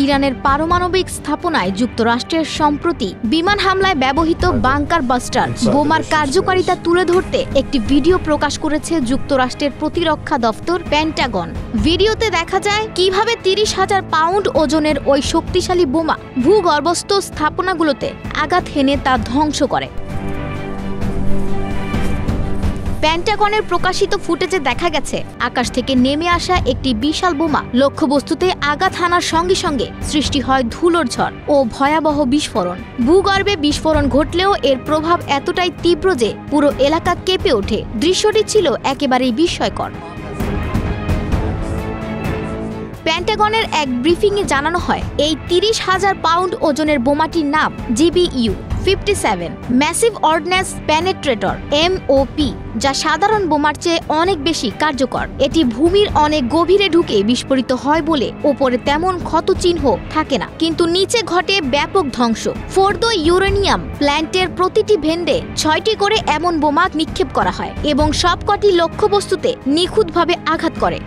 ইরানের পারমাণবিক স্থাপনায় যুক্তরাষ্ট্রের সম্প্রতি বিমান হামলায় ব্যবহৃত বাংকার বাস্টার বোমার কার্যকারিতা তুলে ধরতে একটি ভিডিও প্রকাশ করেছে যুক্তরাষ্ট্রের প্রতিরক্ষা দপ্তর পেন্টাগন। ভিডিওতে দেখা যায় কিভাবে ৩০,০০০ পাউন্ড ওজনের ওই শক্তিশালী বোমা ভূগর্ভস্থ স্থাপনাগুলোতে আঘাত হেনে তা ধ্বংস করে। পেন্টাগনের প্রকাশিত ফুটেজে দেখা গেছে আকাশ থেকে নেমে আসা একটি বিশাল বোমা লক্ষ্যবস্তুতে আঘাত হানার সঙ্গে সঙ্গে সৃষ্টি হয় ধুলোর ঝড় ও ভয়াবহ বিস্ফোরণ। ভূগর্ভে বিস্ফোরণ ঘটলেও এর প্রভাব এতটাই তীব্র যে পুরো এলাকা কেঁপে ওঠে। দৃশ্যটি ছিল একেবারেই বিস্ময়কর। পেন্টাগনের এক ব্রিফিংয়ে জানানো হয়, এই ৩০,০০০ পাউন্ড ওজনের বোমাটির নাম GBU-57 ম্যাসিভ অর্ডিন্যান্স পেনেট্রেটর MOP, যা সাধারণ বোমার চেয়ে অনেক বেশি কার্যকর। এটি ভূমির অনেক গভীরে ঢুকে বিস্ফোরিত হয় বলে ওপরে তেমন ক্ষতচিহ্ন থাকে না, কিন্তু নিচে ঘটে ব্যাপক ধ্বংস। ফোর্দো ইউরেনিয়াম প্ল্যান্টের প্রতিটি ভেন্ডে ৬টি করে এমন বোমা নিক্ষেপ করা হয় এবং সবকটি লক্ষ্যবস্তুতে নিখুঁতভাবে আঘাত করে।